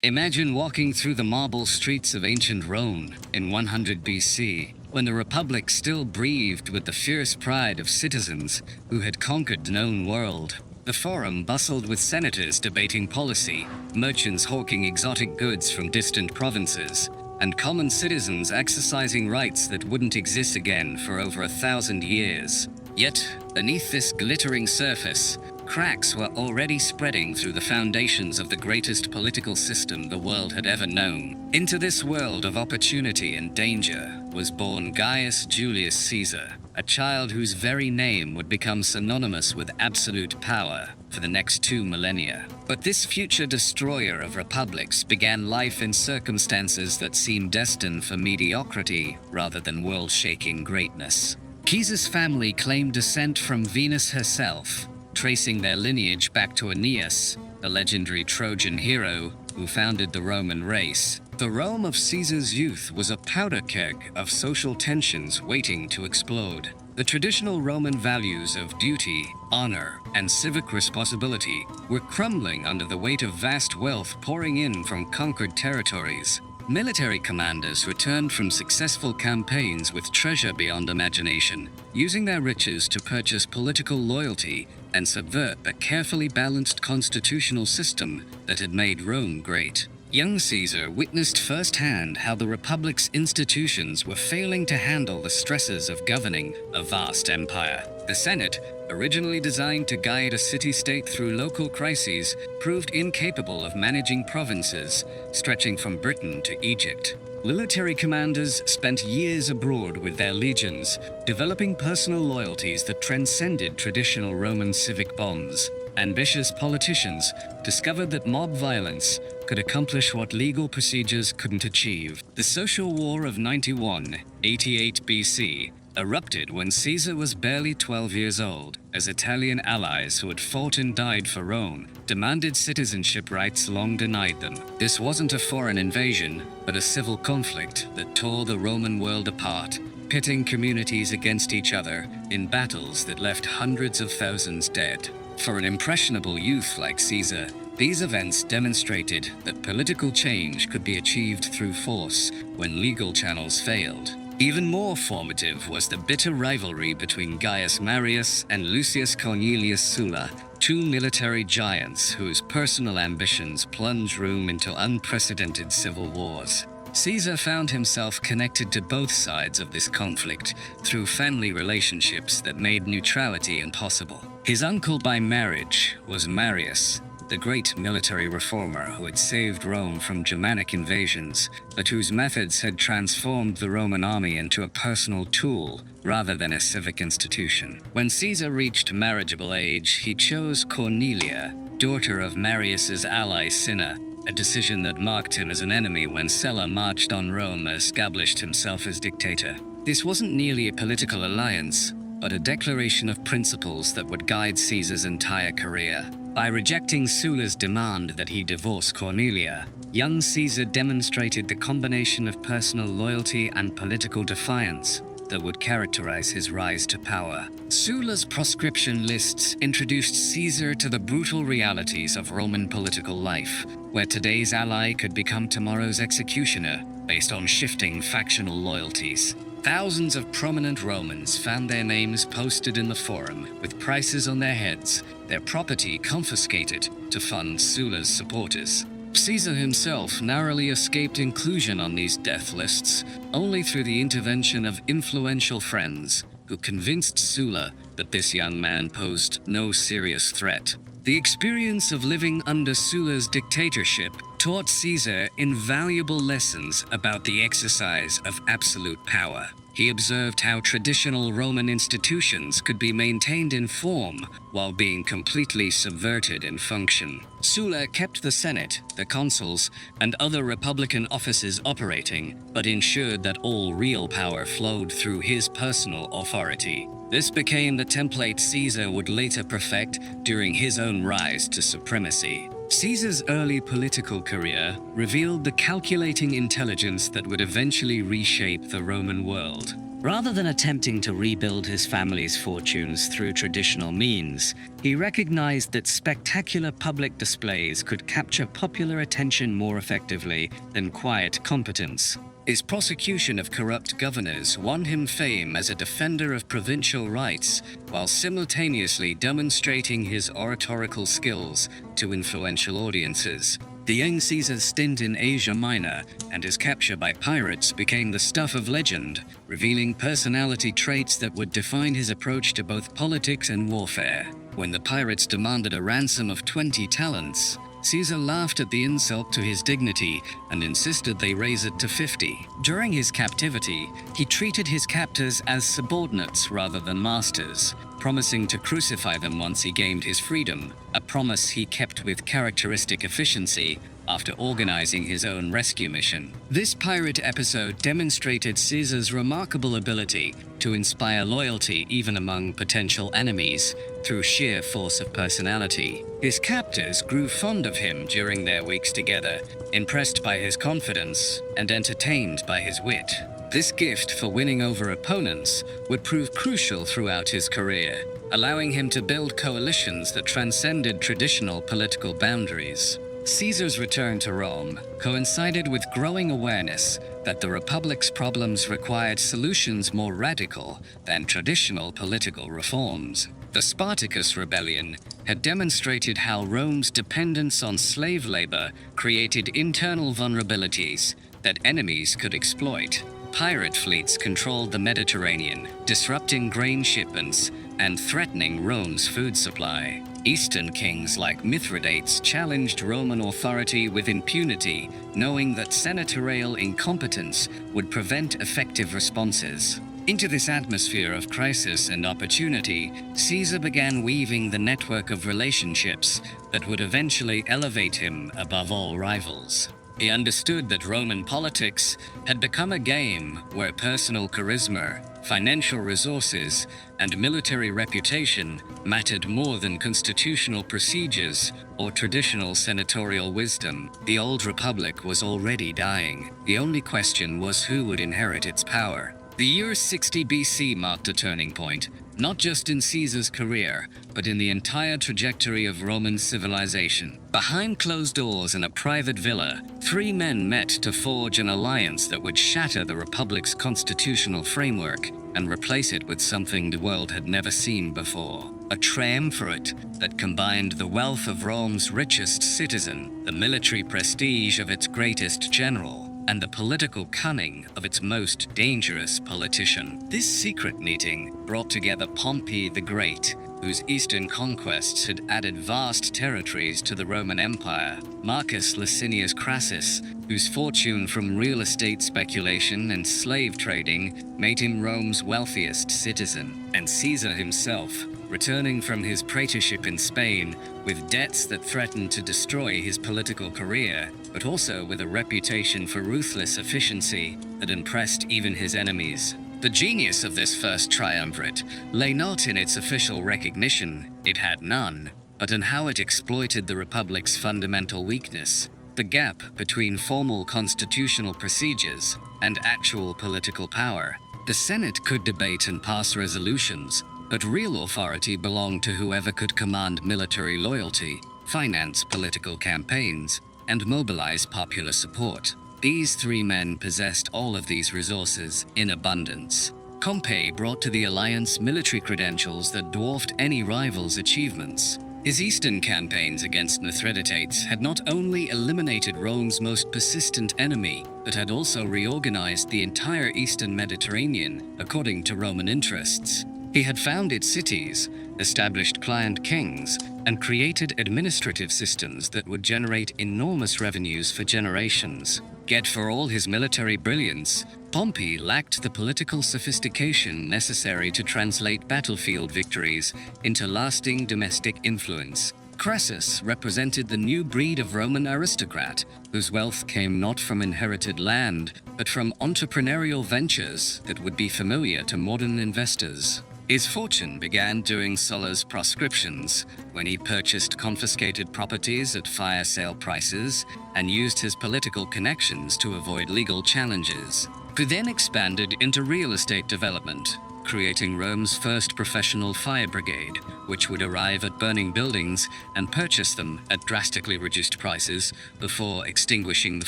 Imagine walking through the marble streets of ancient Rome in 100 BC, when the Republic still breathed with the fierce pride of citizens who had conquered the known world. The Forum bustled with senators debating policy, merchants hawking exotic goods from distant provinces, and common citizens exercising rights that wouldn't exist again for over 1,000 years. Yet, beneath this glittering surface, cracks were already spreading through the foundations of the greatest political system the world had ever known. Into this world of opportunity and danger was born Gaius Julius Caesar, a child whose very name would become synonymous with absolute power for the next 2 millennia. But this future destroyer of republics began life in circumstances that seemed destined for mediocrity rather than world-shaking greatness. Caesar's family claimed descent from Venus herself, tracing their lineage back to Aeneas, the legendary Trojan hero who founded the Roman race. The Rome of Caesar's youth was a powder keg of social tensions waiting to explode. The traditional Roman values of duty, honor, and civic responsibility were crumbling under the weight of vast wealth pouring in from conquered territories. Military commanders returned from successful campaigns with treasure beyond imagination, using their riches to purchase political loyalty and subvert the carefully balanced constitutional system that had made Rome great. Young Caesar witnessed firsthand how the Republic's institutions were failing to handle the stresses of governing a vast empire. The Senate, originally designed to guide a city-state through local crises, proved incapable of managing provinces stretching from Britain to Egypt. Military commanders spent years abroad with their legions, developing personal loyalties that transcended traditional Roman civic bonds. Ambitious politicians discovered that mob violence could accomplish what legal procedures couldn't achieve. The Social War of 91-88 BC erupted when Caesar was barely 12 years old, as Italian allies who had fought and died for Rome demanded citizenship rights long denied them. This wasn't a foreign invasion, but a civil conflict that tore the Roman world apart, pitting communities against each other in battles that left hundreds of thousands dead. For an impressionable youth like Caesar, these events demonstrated that political change could be achieved through force when legal channels failed. Even more formative was the bitter rivalry between Gaius Marius and Lucius Cornelius Sulla, 2 military giants whose personal ambitions plunged Rome into unprecedented civil wars. Caesar found himself connected to both sides of this conflict through family relationships that made neutrality impossible. His uncle by marriage was Marius, the great military reformer who had saved Rome from Germanic invasions, but whose methods had transformed the Roman army into a personal tool rather than a civic institution. When Caesar reached marriageable age, he chose Cornelia, daughter of Marius's ally Cinna, a decision that marked him as an enemy when Sulla marched on Rome and established himself as dictator. This wasn't merely a political alliance, but a declaration of principles that would guide Caesar's entire career. By rejecting Sulla's demand that he divorce Cornelia, young Caesar demonstrated the combination of personal loyalty and political defiance that would characterize his rise to power. Sulla's proscription lists introduced Caesar to the brutal realities of Roman political life, where today's ally could become tomorrow's executioner based on shifting factional loyalties. Thousands of prominent Romans found their names posted in the Forum, with prices on their heads, their property confiscated to fund Sulla's supporters. Caesar himself narrowly escaped inclusion on these death lists, only through the intervention of influential friends who convinced Sulla that this young man posed no serious threat. The experience of living under Sulla's dictatorship taught Caesar invaluable lessons about the exercise of absolute power. He observed how traditional Roman institutions could be maintained in form while being completely subverted in function. Sulla kept the Senate, the consuls, and other republican offices operating, but ensured that all real power flowed through his personal authority. This became the template Caesar would later perfect during his own rise to supremacy. Caesar's early political career revealed the calculating intelligence that would eventually reshape the Roman world. Rather than attempting to rebuild his family's fortunes through traditional means, he recognized that spectacular public displays could capture popular attention more effectively than quiet competence. His prosecution of corrupt governors won him fame as a defender of provincial rights, while simultaneously demonstrating his oratorical skills to influential audiences. The young Caesar's stint in Asia Minor and his capture by pirates became the stuff of legend, revealing personality traits that would define his approach to both politics and warfare. When the pirates demanded a ransom of 20 talents, Caesar laughed at the insult to his dignity and insisted they raise it to 50. During his captivity, he treated his captors as subordinates rather than masters, promising to crucify them once he gained his freedom, a promise he kept with characteristic efficiency after organizing his own rescue mission. This pirate episode demonstrated Caesar's remarkable ability to inspire loyalty even among potential enemies through sheer force of personality. His captors grew fond of him during their weeks together, impressed by his confidence and entertained by his wit. This gift for winning over opponents would prove crucial throughout his career, allowing him to build coalitions that transcended traditional political boundaries. Caesar's return to Rome coincided with growing awareness that the Republic's problems required solutions more radical than traditional political reforms. The Spartacus rebellion had demonstrated how Rome's dependence on slave labor created internal vulnerabilities that enemies could exploit. Pirate fleets controlled the Mediterranean, disrupting grain shipments and threatening Rome's food supply. Eastern kings like Mithridates challenged Roman authority with impunity, knowing that senatorial incompetence would prevent effective responses. Into this atmosphere of crisis and opportunity, Caesar began weaving the network of relationships that would eventually elevate him above all rivals. He understood that Roman politics had become a game where personal charisma, financial resources, and military reputation mattered more than constitutional procedures or traditional senatorial wisdom. The old republic was already dying. The only question was who would inherit its power. The year 60 BC marked a turning point, not just in Caesar's career, but in the entire trajectory of Roman civilization. Behind closed doors in a private villa, three men met to forge an alliance that would shatter the Republic's constitutional framework and replace it with something the world had never seen before. A triumvirate that combined the wealth of Rome's richest citizen, the military prestige of its greatest general, and the political cunning of its most dangerous politician. This secret meeting brought together Pompey the Great, whose eastern conquests had added vast territories to the Roman Empire, Marcus Licinius Crassus, whose fortune from real estate speculation and slave trading made him Rome's wealthiest citizen, and Caesar himself, returning from his praetorship in Spain with debts that threatened to destroy his political career, but also with a reputation for ruthless efficiency that impressed even his enemies. The genius of this first triumvirate lay not in its official recognition, it had none, but in how it exploited the Republic's fundamental weakness, the gap between formal constitutional procedures and actual political power. The Senate could debate and pass resolutions, but real authority belonged to whoever could command military loyalty, finance political campaigns, and mobilize popular support. These three men possessed all of these resources in abundance. Pompey brought to the alliance military credentials that dwarfed any rival's achievements. His eastern campaigns against Mithridates had not only eliminated Rome's most persistent enemy, but had also reorganized the entire eastern Mediterranean according to Roman interests. He had founded cities, established client kings, and created administrative systems that would generate enormous revenues for generations. Yet for all his military brilliance, Pompey lacked the political sophistication necessary to translate battlefield victories into lasting domestic influence. Crassus represented the new breed of Roman aristocrat, whose wealth came not from inherited land, but from entrepreneurial ventures that would be familiar to modern investors. His fortune began during Sulla's proscriptions, when he purchased confiscated properties at fire sale prices and used his political connections to avoid legal challenges. He then expanded into real estate development, creating Rome's first professional fire brigade, which would arrive at burning buildings and purchase them at drastically reduced prices before extinguishing the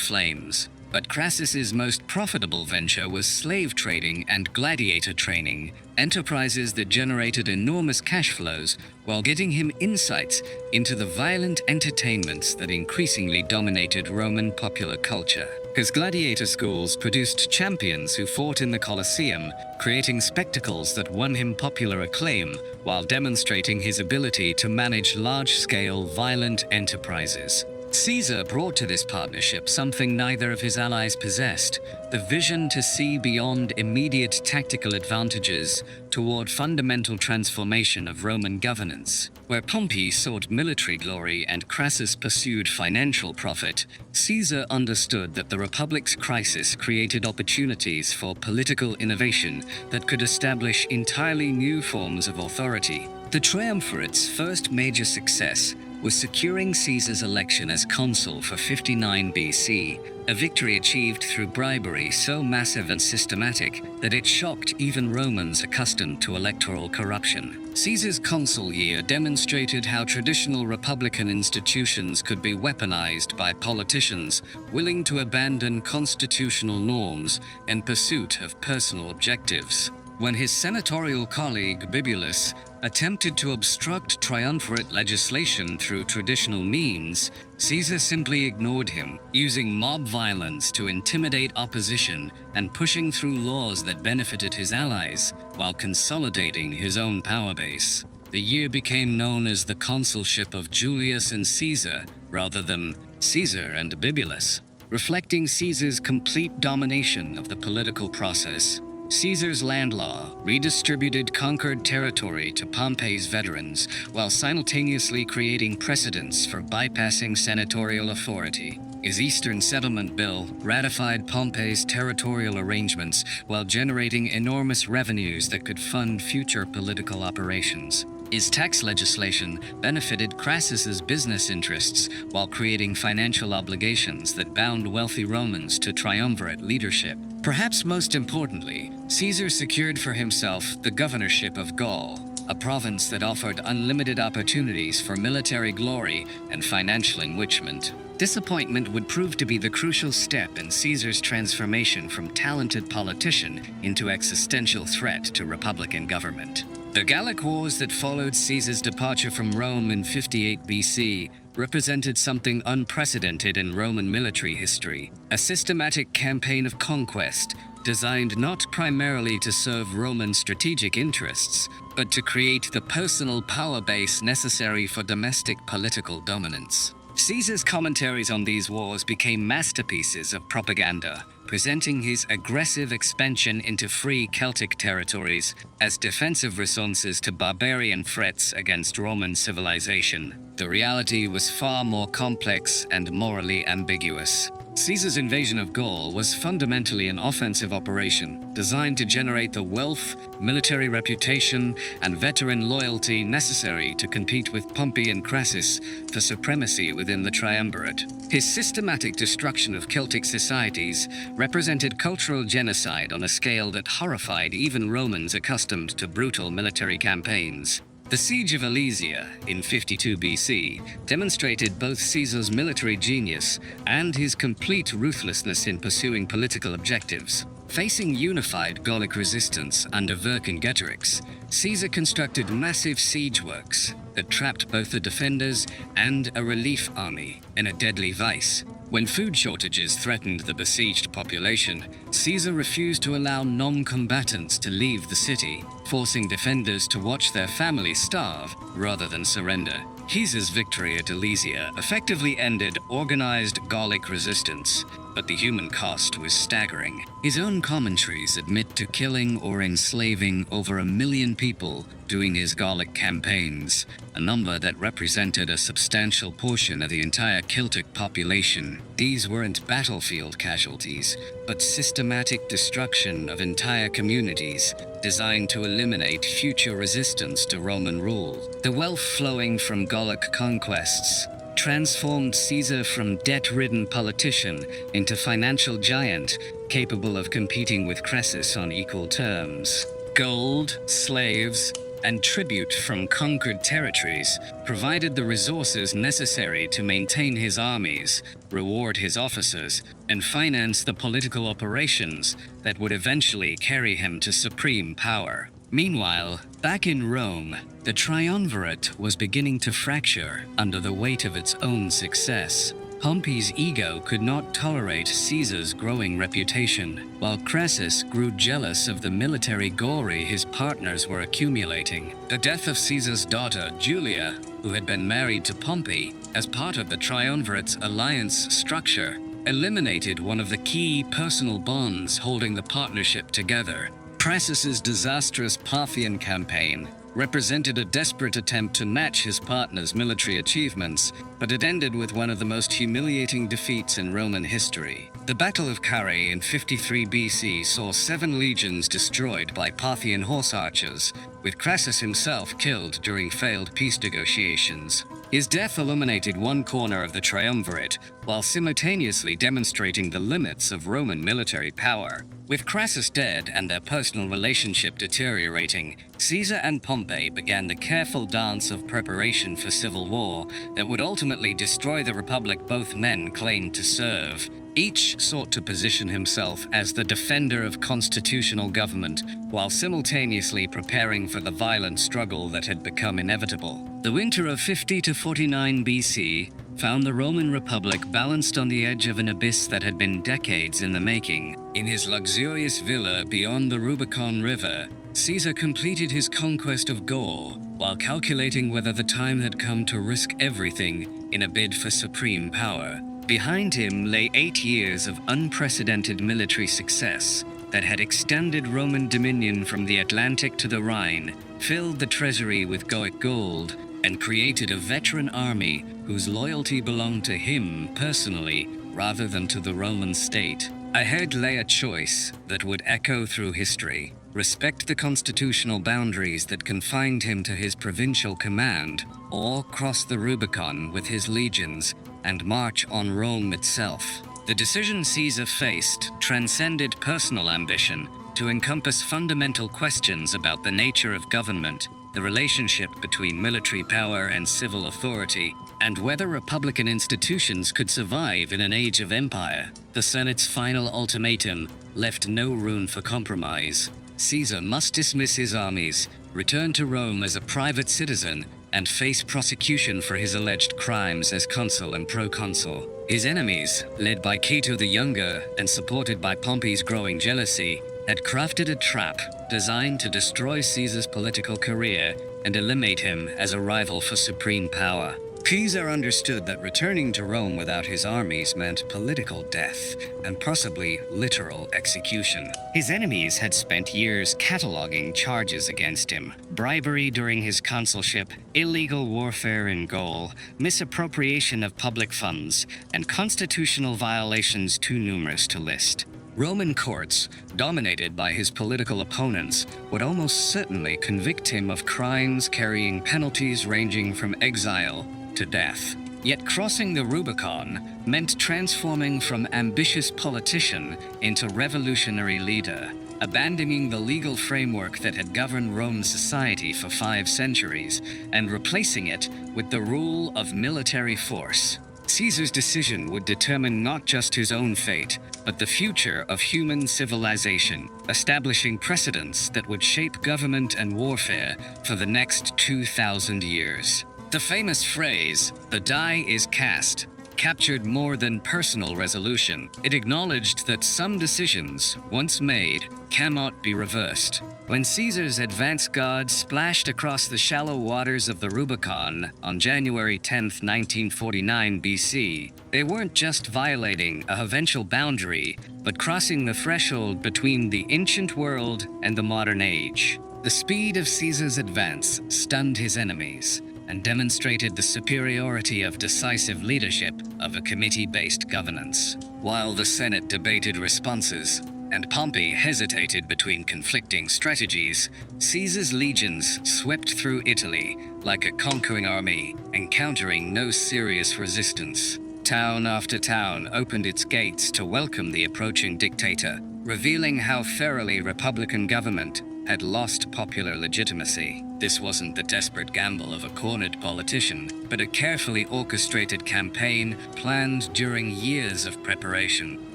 flames. But Crassus's most profitable venture was slave trading and gladiator training, enterprises that generated enormous cash flows while getting him insights into the violent entertainments that increasingly dominated Roman popular culture. His gladiator schools produced champions who fought in the Colosseum, creating spectacles that won him popular acclaim while demonstrating his ability to manage large-scale violent enterprises. Caesar brought to this partnership something neither of his allies possessed: the vision to see beyond immediate tactical advantages toward fundamental transformation of Roman governance. Where Pompey sought military glory and Crassus pursued financial profit, Caesar understood that the Republic's crisis created opportunities for political innovation that could establish entirely new forms of authority. The triumvirate's first major success was securing Caesar's election as consul for 59 BC, a victory achieved through bribery so massive and systematic that it shocked even Romans accustomed to electoral corruption. Caesar's consul year demonstrated how traditional republican institutions could be weaponized by politicians willing to abandon constitutional norms in pursuit of personal objectives. When his senatorial colleague Bibulus attempted to obstruct triumvirate legislation through traditional means, Caesar simply ignored him, using mob violence to intimidate opposition and pushing through laws that benefited his allies, while consolidating his own power base. The year became known as the consulship of Julius and Caesar, rather than Caesar and Bibulus, reflecting Caesar's complete domination of the political process. Caesar's land law redistributed conquered territory to Pompey's veterans while simultaneously creating precedents for bypassing senatorial authority. His Eastern Settlement Bill ratified Pompey's territorial arrangements while generating enormous revenues that could fund future political operations. His tax legislation benefited Crassus's business interests while creating financial obligations that bound wealthy Romans to triumvirate leadership. Perhaps most importantly, Caesar secured for himself the governorship of Gaul, a province that offered unlimited opportunities for military glory and financial enrichment. Disappointment would prove to be the crucial step in Caesar's transformation from talented politician into existential threat to republican government. The Gallic Wars that followed Caesar's departure from Rome in 58 BC represented something unprecedented in Roman military history, a systematic campaign of conquest designed not primarily to serve Roman strategic interests, but to create the personal power base necessary for domestic political dominance. Caesar's commentaries on these wars became masterpieces of propaganda, presenting his aggressive expansion into free Celtic territories as defensive responses to barbarian threats against Roman civilization. The reality was far more complex and morally ambiguous. Caesar's invasion of Gaul was fundamentally an offensive operation designed to generate the wealth, military reputation, and veteran loyalty necessary to compete with Pompey and Crassus for supremacy within the triumvirate. His systematic destruction of Celtic societies represented cultural genocide on a scale that horrified even Romans accustomed to brutal military campaigns. The Siege of Alesia in 52 BC demonstrated both Caesar's military genius and his complete ruthlessness in pursuing political objectives. Facing unified Gallic resistance under Vercingetorix, Caesar constructed massive siege works that trapped both the defenders and a relief army in a deadly vice. When food shortages threatened the besieged population, Caesar refused to allow non-combatants to leave the city, forcing defenders to watch their families starve rather than surrender. Caesar's victory at Alesia effectively ended organized Gallic resistance, but the human cost was staggering. His own commentaries admit to killing or enslaving over 1 million people during his Gallic campaigns, a number that represented a substantial portion of the entire Celtic population. These weren't battlefield casualties, but systematic destruction of entire communities designed to eliminate future resistance to Roman rule. The wealth flowing from Gallic conquests transformed Caesar from debt-ridden politician into financial giant capable of competing with Crassus on equal terms. Gold, slaves, and tribute from conquered territories provided the resources necessary to maintain his armies, reward his officers, and finance the political operations that would eventually carry him to supreme power. Meanwhile, back in Rome, the triumvirate was beginning to fracture under the weight of its own success. Pompey's ego could not tolerate Caesar's growing reputation, while Crassus grew jealous of the military glory his partners were accumulating. The death of Caesar's daughter, Julia, who had been married to Pompey as part of the triumvirate's alliance structure, eliminated one of the key personal bonds holding the partnership together. Crassus's disastrous Parthian campaign represented a desperate attempt to match his partner's military achievements, but it ended with one of the most humiliating defeats in Roman history. The Battle of Carrhae in 53 BC saw 7 legions destroyed by Parthian horse archers, with Crassus himself killed during failed peace negotiations. His death illuminated one corner of the triumvirate, while simultaneously demonstrating the limits of Roman military power. With Crassus dead and their personal relationship deteriorating, Caesar and Pompey began the careful dance of preparation for civil war that would ultimately destroy the republic both men claimed to serve. Each sought to position himself as the defender of constitutional government, while simultaneously preparing for the violent struggle that had become inevitable. The winter of 50 to 49 BC found the Roman Republic balanced on the edge of an abyss that had been decades in the making. In his luxurious villa beyond the Rubicon River, Caesar completed his conquest of Gaul, while calculating whether the time had come to risk everything in a bid for supreme power. Behind him lay 8 years of unprecedented military success that had extended Roman dominion from the Atlantic to the Rhine, filled the treasury with Gallic gold, and created a veteran army whose loyalty belonged to him personally rather than to the Roman state. Ahead lay a choice that would echo through history: respect the constitutional boundaries that confined him to his provincial command, or cross the Rubicon with his legions and march on Rome itself. The decision Caesar faced transcended personal ambition to encompass fundamental questions about the nature of government, the relationship between military power and civil authority, and whether republican institutions could survive in an age of empire. The Senate's final ultimatum left no room for compromise. Caesar must dismiss his armies, return to Rome as a private citizen, and face prosecution for his alleged crimes as consul and proconsul. His enemies, led by Cato the Younger and supported by Pompey's growing jealousy, had crafted a trap designed to destroy Caesar's political career and eliminate him as a rival for supreme power. Caesar understood that returning to Rome without his armies meant political death and possibly literal execution. His enemies had spent years cataloging charges against him: bribery during his consulship, illegal warfare in Gaul, misappropriation of public funds, and constitutional violations too numerous to list. Roman courts, dominated by his political opponents, would almost certainly convict him of crimes carrying penalties ranging from exile to death. Yet crossing the Rubicon meant transforming from ambitious politician into revolutionary leader, abandoning the legal framework that had governed Roman society for 5 centuries and replacing it with the rule of military force. Caesar's decision would determine not just his own fate, but the future of human civilization, establishing precedents that would shape government and warfare for the next 2,000 years. The famous phrase, "the die is cast," captured more than personal resolution. It acknowledged that some decisions, once made, cannot be reversed. When Caesar's advance guard splashed across the shallow waters of the Rubicon on January 10, 1949 BC, they weren't just violating a provincial boundary, but crossing the threshold between the ancient world and the modern age. The speed of Caesar's advance stunned his enemies and demonstrated the superiority of decisive leadership of a committee-based governance. While the Senate debated responses and Pompey hesitated between conflicting strategies, Caesar's legions swept through Italy like a conquering army, encountering no serious resistance. Town after town opened its gates to welcome the approaching dictator, revealing how thoroughly Republican government had lost popular legitimacy. This wasn't the desperate gamble of a cornered politician, but a carefully orchestrated campaign planned during years of preparation.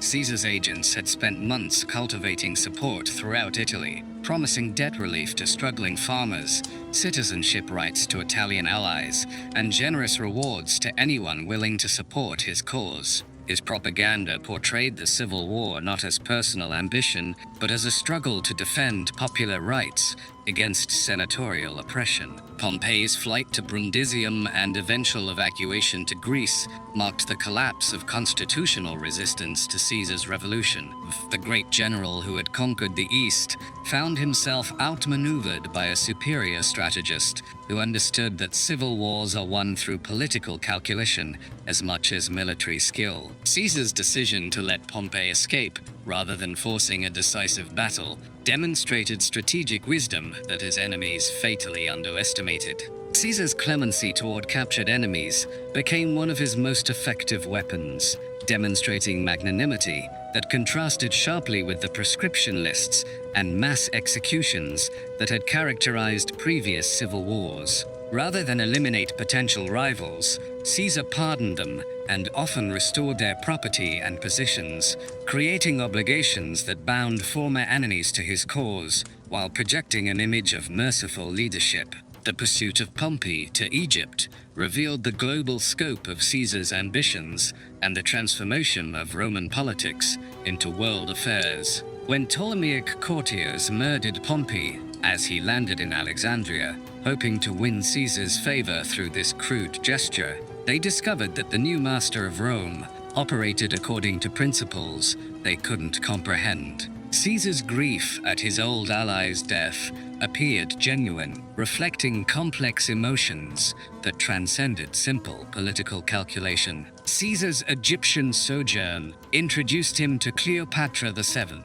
Caesar's agents had spent months cultivating support throughout Italy, promising debt relief to struggling farmers, citizenship rights to Italian allies, and generous rewards to anyone willing to support his cause. His propaganda portrayed the Civil War not as personal ambition, but as a struggle to defend popular rights against senatorial oppression. Pompey's flight to Brundisium and eventual evacuation to Greece marked the collapse of constitutional resistance to Caesar's revolution. The great general who had conquered the East found himself outmaneuvered by a superior strategist who understood that civil wars are won through political calculation as much as military skill. Caesar's decision to let Pompey escape rather than forcing a decisive battle demonstrated strategic wisdom that his enemies fatally underestimated. Caesar's clemency toward captured enemies became one of his most effective weapons, demonstrating magnanimity that contrasted sharply with the proscription lists and mass executions that had characterized previous civil wars. Rather than eliminate potential rivals, Caesar pardoned them and often restored their property and positions, creating obligations that bound former enemies to his cause while projecting an image of merciful leadership. The pursuit of Pompey to Egypt revealed the global scope of Caesar's ambitions and the transformation of Roman politics into world affairs. When Ptolemaic courtiers murdered Pompey as he landed in Alexandria, hoping to win Caesar's favor through this crude gesture, they discovered that the new master of Rome operated according to principles they couldn't comprehend. Caesar's grief at his old ally's death appeared genuine, reflecting complex emotions that transcended simple political calculation. Caesar's Egyptian sojourn introduced him to Cleopatra VII,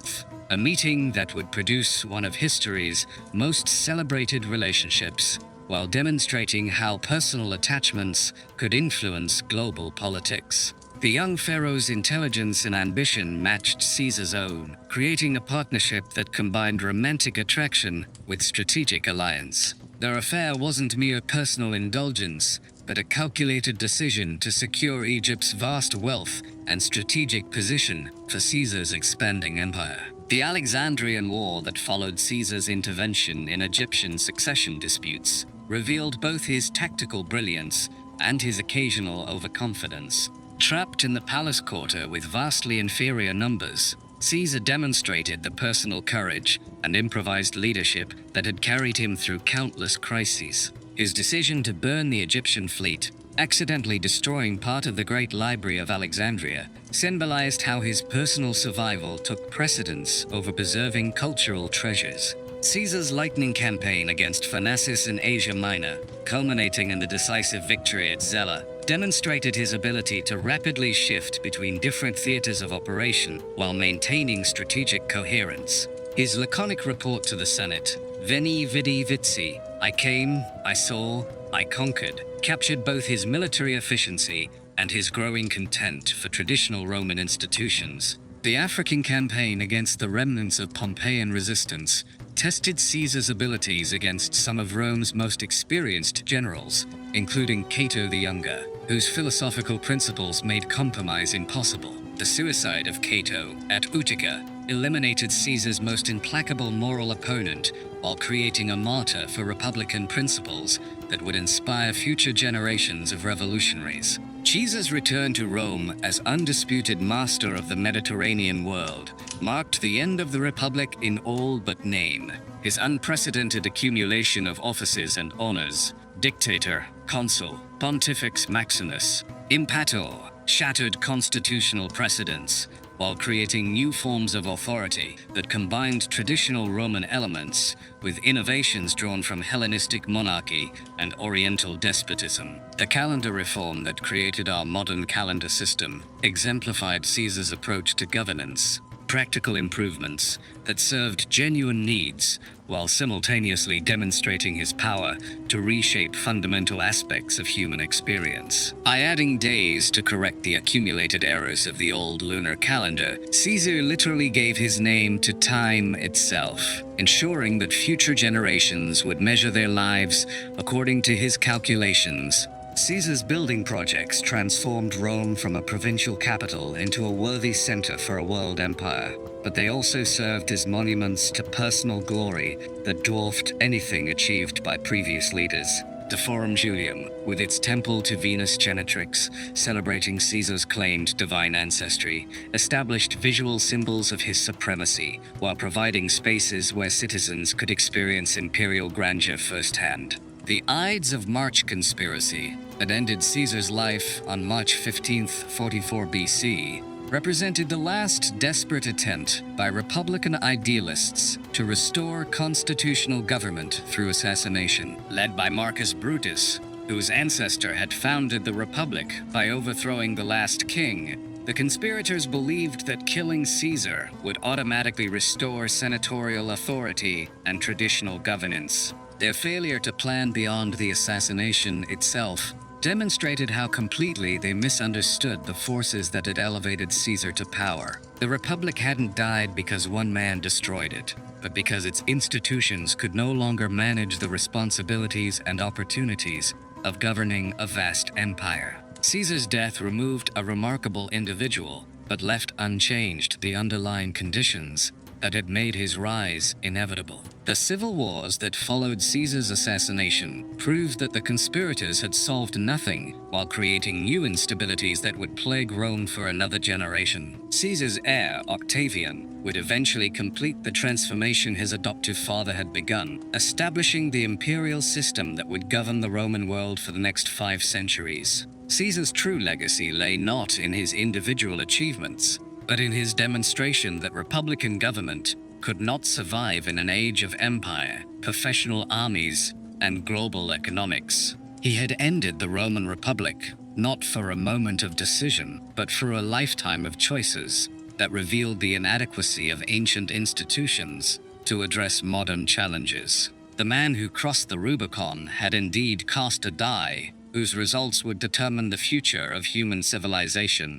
a meeting that would produce one of history's most celebrated relationships, while demonstrating how personal attachments could influence global politics. The young pharaoh's intelligence and ambition matched Caesar's own, creating a partnership that combined romantic attraction with strategic alliance. Their affair wasn't mere personal indulgence, but a calculated decision to secure Egypt's vast wealth and strategic position for Caesar's expanding empire. The Alexandrian War that followed Caesar's intervention in Egyptian succession disputes revealed both his tactical brilliance and his occasional overconfidence. Trapped in the palace quarter with vastly inferior numbers, Caesar demonstrated the personal courage and improvised leadership that had carried him through countless crises. His decision to burn the Egyptian fleet, accidentally destroying part of the Great Library of Alexandria, symbolized how his personal survival took precedence over preserving cultural treasures. Caesar's lightning campaign against Pharnaces in Asia Minor, culminating in the decisive victory at Zela, demonstrated his ability to rapidly shift between different theaters of operation while maintaining strategic coherence. His laconic report to the Senate, Veni Vidi Vici, I came, I saw, I conquered, captured both his military efficiency and his growing contempt for traditional Roman institutions. The African campaign against the remnants of Pompeian resistance tested Caesar's abilities against some of Rome's most experienced generals, including Cato the Younger, whose philosophical principles made compromise impossible. The suicide of Cato at Utica eliminated Caesar's most implacable moral opponent while creating a martyr for republican principles that would inspire future generations of revolutionaries. Caesar's return to Rome as undisputed master of the Mediterranean world marked the end of the Republic in all but name. His unprecedented accumulation of offices and honors, dictator, consul, pontifex maximus, imperator, shattered constitutional precedents, while creating new forms of authority that combined traditional Roman elements with innovations drawn from Hellenistic monarchy and Oriental despotism. The calendar reform that created our modern calendar system exemplified Caesar's approach to governance, practical improvements that served genuine needs while simultaneously demonstrating his power to reshape fundamental aspects of human experience. By adding days to correct the accumulated errors of the old lunar calendar, Caesar literally gave his name to time itself, ensuring that future generations would measure their lives according to his calculations. Caesar's building projects transformed Rome from a provincial capital into a worthy center for a world empire, but they also served as monuments to personal glory that dwarfed anything achieved by previous leaders. The Forum Julium, with its temple to Venus Genetrix, celebrating Caesar's claimed divine ancestry, established visual symbols of his supremacy, while providing spaces where citizens could experience imperial grandeur firsthand. The Ides of March conspiracy that ended Caesar's life on March 15, 44 BC, represented the last desperate attempt by Republican idealists to restore constitutional government through assassination. Led by Marcus Brutus, whose ancestor had founded the Republic by overthrowing the last king, the conspirators believed that killing Caesar would automatically restore senatorial authority and traditional governance. Their failure to plan beyond the assassination itself demonstrated how completely they misunderstood the forces that had elevated Caesar to power. The Republic hadn't died because one man destroyed it, but because its institutions could no longer manage the responsibilities and opportunities of governing a vast empire. Caesar's death removed a remarkable individual, but left unchanged the underlying conditions that had made his rise inevitable. The civil wars that followed Caesar's assassination proved that the conspirators had solved nothing while creating new instabilities that would plague Rome for another generation. Caesar's heir, Octavian, would eventually complete the transformation his adoptive father had begun, establishing the imperial system that would govern the Roman world for the next 5 centuries. Caesar's true legacy lay not in his individual achievements, but in his demonstration that republican government could not survive in an age of empire, professional armies, and global economics. He had ended the Roman Republic, not for a moment of decision, but for a lifetime of choices that revealed the inadequacy of ancient institutions to address modern challenges. The man who crossed the Rubicon had indeed cast a die whose results would determine the future of human civilization.